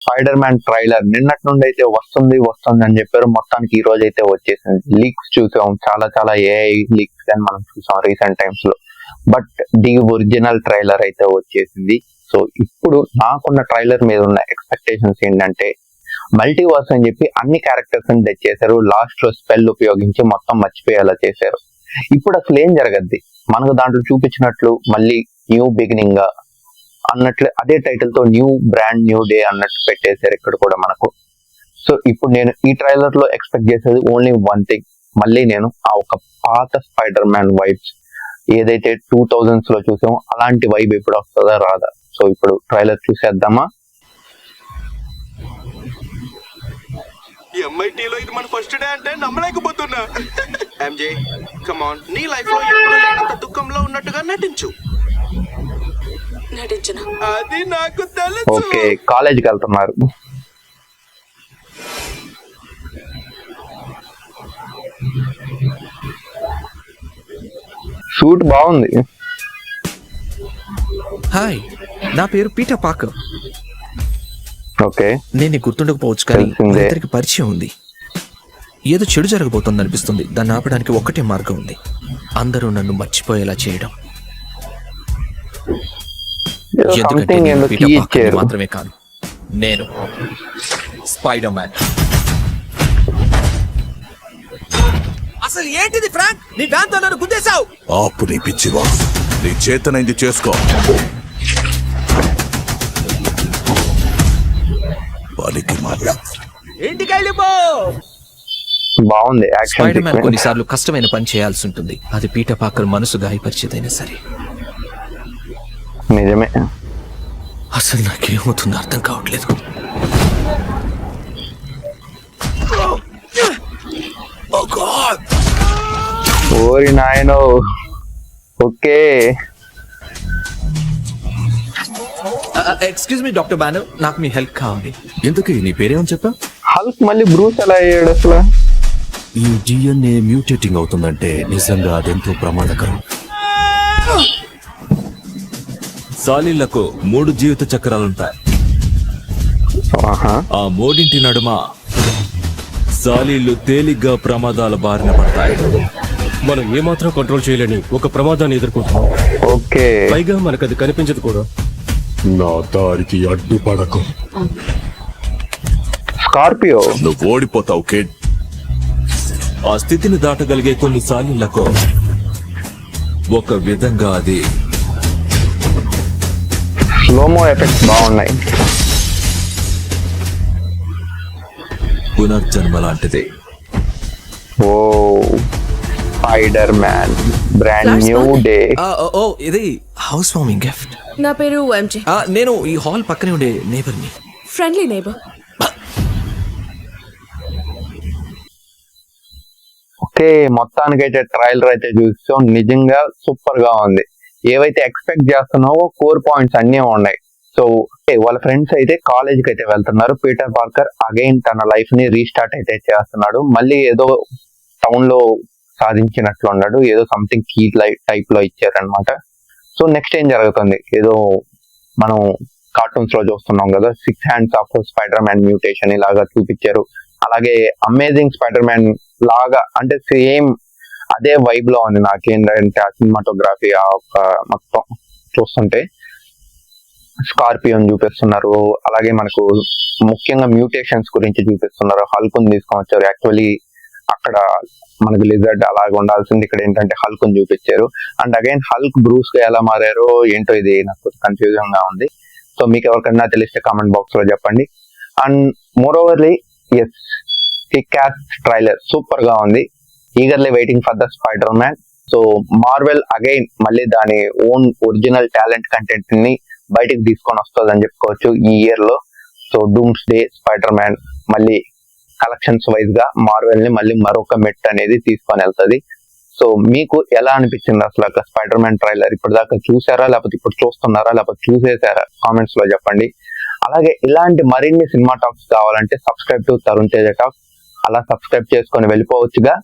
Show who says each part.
Speaker 1: Spider man trailer నిన్నటి నుండి అయితే వస్తుంది అని చెప్పారు. మొత్తానికి ఈ రోజు అయితే వచ్చేసింది. లీక్స్ చూసాం, చాలా ఏఐ లీక్స్ అని మనం చూసాం రీసెంట్ టైమ్స్ లో. బట్ ది ఒరిజినల్ ట్రైలర్ అయితే వచ్చేసింది. సో ఇప్పుడు నాకున్న ట్రైలర్ మీద ఉన్న ఎక్స్పెక్టేషన్స్ ఏంటంటే, మల్టీవర్స్ అని చెప్పి అన్ని క్యారెక్టర్స్ ని తెచ్చేశారు. లాస్ట్ లో స్పెల్ ఉపయోగించి మొత్తం మర్చిపోయేలా చేశారు. ఇప్పుడు అసలు ఏం జరగద్ది, మనకు దాంట్లో చూపించినట్లు మళ్ళీ న్యూ బిగినింగ్ గా అన్నట్లు అదే టైటిల్ తో న్యూ బ్రాండ్ న్యూ డే అన్నట్టు పెట్టేశారు ఇక్కడ కూడా మనకు. సో ఇప్పుడు నేను ఈ ట్రైలర్ లో ఎక్స్పెక్ట్ చేసేది ఓన్లీ వన్ థింగ్, మళ్ళీ నేను ఆ ఒక పాత స్పైడర్ మ్యాన్ వైబ్స్ ఏదైతే 2000s లో చూసామో అలాంటి వైబ్ ఎప్పుడు వస్తుందా రాదా. సో ఇప్పుడు ట్రైలర్ చూసేద్దామా.
Speaker 2: ఎంఐటీలో ఇది మన ఫస్ట్ డే అంటే నమ్మలేకపోతున్నా. ఎంజే కమ్ ఆన్, నీ లైఫ్ లో ఎప్పుడు లేనంత దుఃఖంలో ఉన్నట్టుగా నటించు.
Speaker 3: నటించను.
Speaker 2: అది నాకు తెలుసు.
Speaker 1: ఓకే, కాలేజీకి వెళ్తున్నారు. షూట్ బాగుంది.
Speaker 4: హాయ్, నా పేరు పీటర్ పాకర్.
Speaker 1: ఓకే,
Speaker 4: నేను నీకు గుర్తుండకపోవచ్చు, కానీ
Speaker 1: తెలిసిందే.
Speaker 4: ఇద్దరికి పరిచయం ఉంది. ఏదో చెడు జరగబోతుంది అనిపిస్తుంది. దాన్ని ఆపడానికి ఒక్కటే మార్గం ఉంది, అందరూ నన్ను మర్చిపోయేలా చేయడం. ఎందుకంటే నేను పీటర్ పాకర్ని మాత్రమే కాదు, నేను స్పైడర్ మ్యాన్. అసలు ఏంటిది ఫ్రాంక్, నీ దాంతో నన్ను గుద్దేశావు.
Speaker 5: ఆపు నీ పిచ్చివా, నీ చేతనైంది చేసుకో.
Speaker 4: ఇంటికి వెళ్ళిపో.
Speaker 1: బాగుంది యాక్షన్.
Speaker 4: స్పైడర్ మ్యాన్ కొన్నిసార్లు కష్టమైన పని చేయాల్సి ఉంటుంది. అది పీటర్ పాకర్ మనసు గాయపరిచేదైనా సరే.
Speaker 1: నిజమే.
Speaker 4: అసలు నాకేమవుతుందో అర్థం కావట్లేదు.
Speaker 1: ఓరి నాయనో. Okay,
Speaker 4: excuse me doctor banner, నాకు మీ హెల్ప్ కావాలి. ఎందుకు, నీ పేరేమని చెప్పా?
Speaker 1: హల్క్ మళ్ళీ బ్రూస్ ఎలా అయ్యాడు అసలు?
Speaker 5: ఈ డిఎన్ఏ మ్యూటేటింగ్ అవుతుందంటే నిజంగా అదెంతో ప్రమాదకరం. సాలీళ్లకు 3 జీవిత చక్రాలుంటాయి. ఆ 3 నడుమ సాలీళ్లు తేలిగ్గా ప్రమాదాల బారిన పడతాయి.
Speaker 6: మనం ఏమాత్రం కంట్రోల్ చేయలేని ఒక ప్రమాదాన్ని ఎదుర్కొంటున్నాం.
Speaker 1: ఓకే,
Speaker 6: పైగా మనకు అది కనిపించదు కూడా.
Speaker 5: నా దారికి అడ్డుపడకు.
Speaker 1: స్కార్పియో.
Speaker 5: నువ్వు ఓడిపోతావు కిడ్. ఆ స్థితిని దాటగలిగే కొన్ని సాలీళ్లకు ఒక విధంగా అది
Speaker 1: స్లోమో ఎఫెక్ట్స్ బాగున్నాయి.
Speaker 5: పునర్జన్మ లాంటిది.
Speaker 1: Oh spider man brand new day.
Speaker 4: Oh, ఇది హౌస్ వార్మింగ్ గిఫ్ట్.
Speaker 3: నా పేరు ఎంజే.
Speaker 4: నేను ఈ హాల్ పక్కనే ఉండే నేబర్ని.
Speaker 3: Friendly neighbour.
Speaker 1: ఓకే, మొత్తానికైతే ట్రైలర్ అయితే చూసాం. నిజంగా సూపర్ గా ఉంది. ఏవైతే ఎక్స్పెక్ట్ చేస్తున్నావో కోర్ పాయింట్స్ అన్నీ ఉన్నాయి. సో వాళ్ళ ఫ్రెండ్స్ అయితే కాలేజ్ కి అయితే వెళ్తున్నారు. పీటర్ పార్కర్ అగైన్ తన లైఫ్ ని రీస్టార్ట్ అయితే చేస్తున్నాడు. మళ్ళీ ఏదో టౌన్ లో సాధించినట్లు ఉన్నాడు. ఏదో సంథింగ్ కీ టైప్ లో ఇచ్చారనమాట. సో నెక్స్ట్ ఏం జరుగుతుంది, ఏదో మనం కార్టూన్స్ లో చూస్తున్నాం కదా, 6 hands of spider man mutation ఇలాగా చూపించారు. అలాగే అమేజింగ్ స్పైడర్ మ్యాన్ లాగా, అంటే సేమ్ అదే వైబ్ లో ఉంది. నాకేంటంటే ఆ సినిమాటోగ్రఫీ ఆ మొత్తం చూస్తుంటే స్కార్పియోని చూపిస్తున్నారు. అలాగే మనకు ముఖ్యంగా మ్యూటేషన్స్ గురించి చూపిస్తున్నారు. హల్క్ ని తీసుకొని వచ్చారు. యాక్చువల్లీ అక్కడ మనకు లిజర్డ్ అలాగ ఉండాల్సింది, ఇక్కడ ఏంటంటే హల్క్ ని చూపించారు. అండ్ అగైన్ హల్క్ బ్రూస్ గా ఎలా మారారో ఏంటో, ఇది నాకు కన్ఫ్యూజన్ గా ఉంది. సో మీకు ఎవరికన్నా తెలిస్తే కామెంట్ బాక్స్ లో చెప్పండి. అండ్ మోర్ ఓవర్లీ ఎస్, కిక్-యాస్ ట్రైలర్ సూపర్ గా ఉంది. Eagerly waiting for the Spider Man. So Marvel again మళ్ళీ దాని ఓన్ ఒరిజినల్ టాలెంట్ కంటెంట్ ని బయటికి తీసుకొని వస్తుంది అని చెప్పుకోవచ్చు ఈ ఇయర్ లో. So dooms day, spider man మళ్ళీ కలెక్షన్స్ వైజ్ గా మార్వెల్ ని మళ్ళీ మరొక మెట్ అనేది తీసుకొని వెళ్తుంది. సో మీకు ఎలా అనిపించింది అసలు స్పైడర్ మ్యాన్ ట్రైలర్? ఇప్పటిదాకా చూసారా, లేకపోతే ఇప్పుడు చూస్తున్నారా, లేకపోతే చూసేసారా? కామెంట్స్ లో చెప్పండి. అలాగే ఇలాంటి మరిన్ని సినిమా టాక్స్ కావాలంటే subscribe to Tarun Teja talk. అలా సబ్స్క్రైబ్ చేసుకొని వెళ్ళిపోవచ్చుగా.